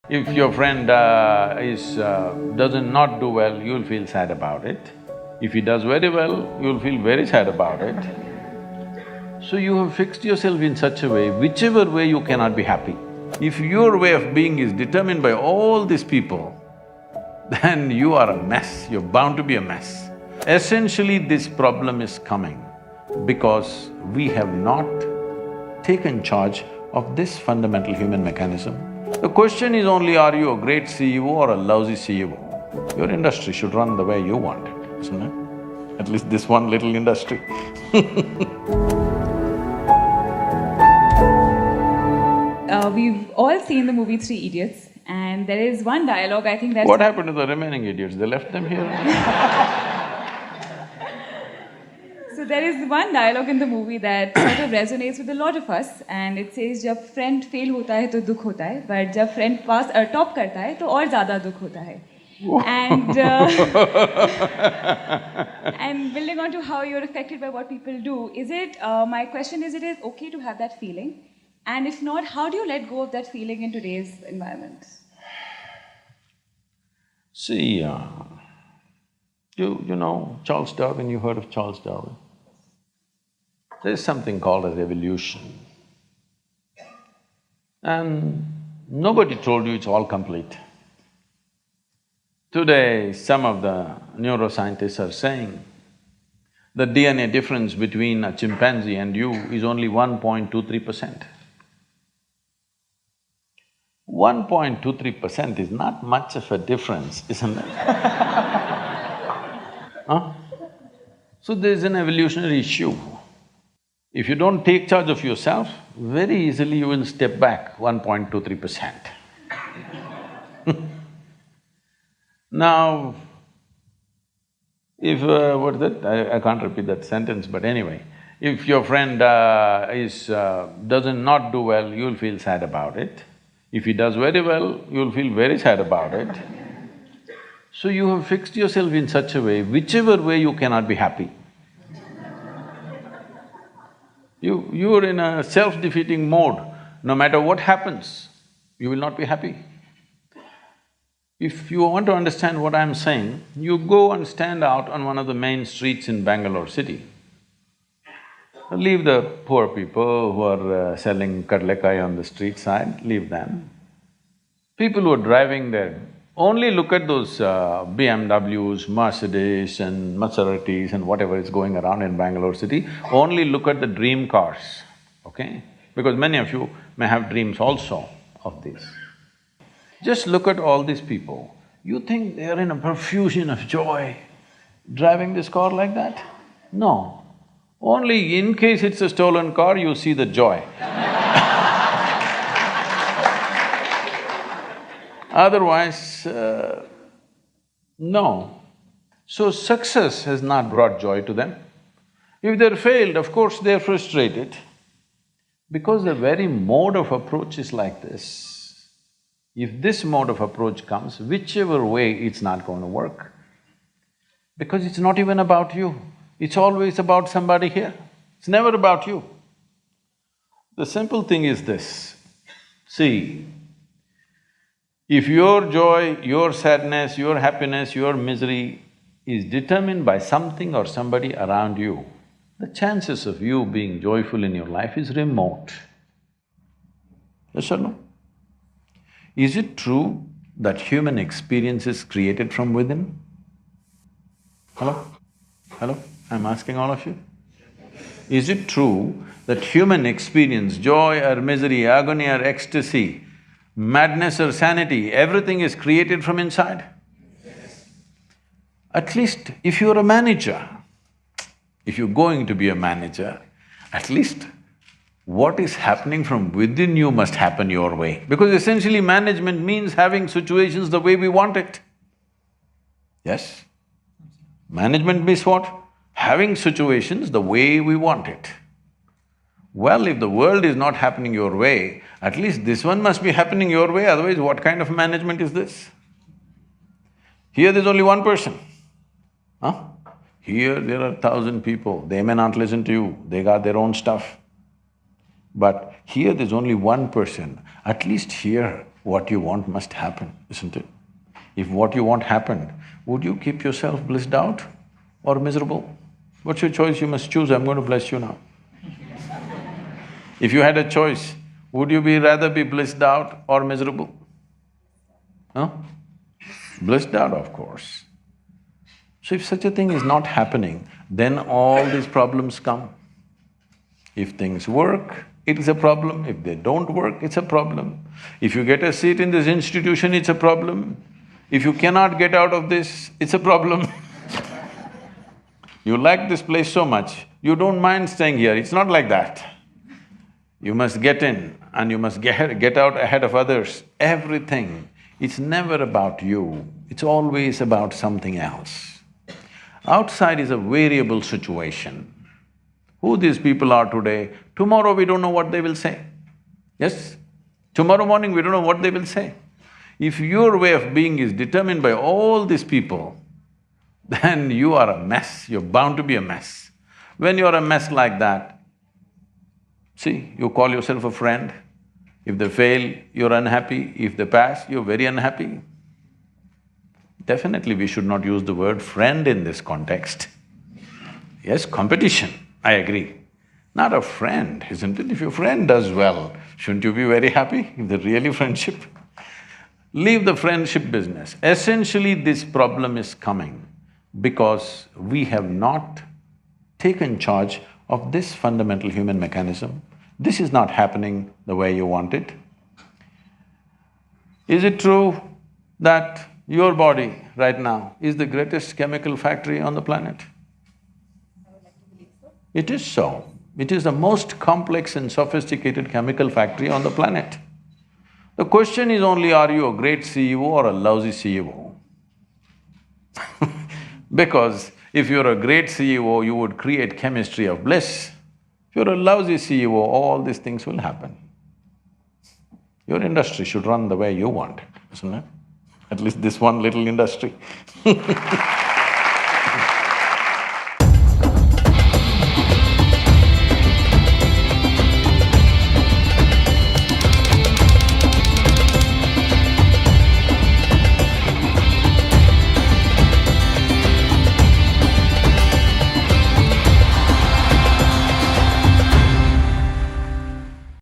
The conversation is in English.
If your friend doesn't not do well, you'll feel sad about it. If he does very well, you'll feel very sad about it. So you have fixed yourself in such a way, whichever way you cannot be happy. If your way of being is determined by all these people, then you are a mess, you're bound to be a mess. Essentially, this problem is coming because we have not taken charge of this fundamental human mechanism. The question is only, are you a great CEO or a lousy CEO? Your industry should run the way you want it, isn't it? At least this one little industry We've all seen the movie Three Idiots, and there is one dialogue I think that's… What happened to the remaining idiots? They left them here? So there is one dialogue in the movie that sort of resonates with a lot of us, and it says, "जब friend fail होता है तो दुख होता है, but जब friend pass top करता है तो और ज़्यादा दुख होता है." And and building on to how you're affected by what people do, my question is, it is okay to have that feeling? And if not, how do you let go of that feeling in today's environment? See, you know Charles Darwin, you heard of Charles Darwin? There's something called as evolution. And nobody told you it's all complete. Today, some of the neuroscientists are saying the DNA difference between a chimpanzee and you is only 1.23%. 1.23% is not much of a difference, isn't it? Huh? So there's an evolutionary issue. If you don't take charge of yourself, very easily you will step back 1.23%. Now, if… what's that? I can't repeat that sentence, but anyway, if your friend doesn't not do well, you'll feel sad about it. If he does very well, you'll feel very sad about it. So you have fixed yourself in such a way, whichever way you cannot be happy. You're in a self-defeating mode. No matter what happens, you will not be happy. If you want to understand what I'm saying, you go and stand out on one of the main streets in Bangalore city. Leave the poor people who are selling kadlekai on the street side, leave them. People who are driving there, only look at those BMWs, Mercedes and Maseratis and whatever is going around in Bangalore city, only look at the dream cars, okay? Because many of you may have dreams also of these. Just look at all these people, you think they are in a profusion of joy driving this car like that? No. Only in case it's a stolen car, you see the joy. Otherwise, no. So success has not brought joy to them. If they're failed, of course they're frustrated. Because the very mode of approach is like this. If this mode of approach comes, whichever way, it's not going to work. Because it's not even about you. It's always about somebody here, it's never about you. The simple thing is this, see, if your joy, your sadness, your happiness, your misery is determined by something or somebody around you, the chances of you being joyful in your life is remote. Yes or no? Is it true that human experience is created from within? Hello? Hello? I'm asking all of you. Is it true that human experience, joy or misery, agony or ecstasy, madness or sanity, everything is created from inside? At least if you're a manager, if you're going to be a manager, at least what is happening from within you must happen your way. Because essentially management means having situations the way we want it. Yes? Management means what? Having situations the way we want it. Well, if the world is not happening your way, at least this one must be happening your way, otherwise what kind of management is this? Here there's only one person, huh? Here there are 1,000 people, they may not listen to you, they got their own stuff. But here there's only one person, at least here What you want must happen, isn't it? If what you want happened, would you keep yourself blissed out or miserable? What's your choice? You must choose. I'm going to bless you now. If you had a choice, would you rather be blissed out or miserable? Huh? Blissed out, of course. So if such a thing is not happening, then all these problems come. If things work, it is a problem. If they don't work, it's a problem. If you get a seat in this institution, it's a problem. If you cannot get out of this, it's a problem. You like this place so much, you don't mind staying here, it's not like that. You must get in and you must get out ahead of others. Everything, it's never about you, it's always about something else. Outside is a variable situation. Who these people are today, tomorrow we don't know what they will say. Yes? Tomorrow morning we don't know what they will say. If your way of being is determined by all these people, then you are a mess, you're bound to be a mess. When you're a mess like that, see, you call yourself a friend. If they fail, you're unhappy. If they pass, you're very unhappy. Definitely we should not use the word friend in this context. Yes, competition, I agree. Not a friend, isn't it? If your friend does well, shouldn't you be very happy if they're really friendship? Leave the friendship business. Essentially, this problem is coming because we have not taken charge of this fundamental human mechanism. This is not happening the way you want it. Is it true that your body right now is the greatest chemical factory on the planet? It is so. It is the most complex and sophisticated chemical factory on the planet. The question is only, are you a great CEO or a lousy CEO? Because if you're a great CEO, you would create chemistry of bliss. If you're a lousy CEO, all these things will happen. Your industry should run the way you want, isn't it? At least this one little industry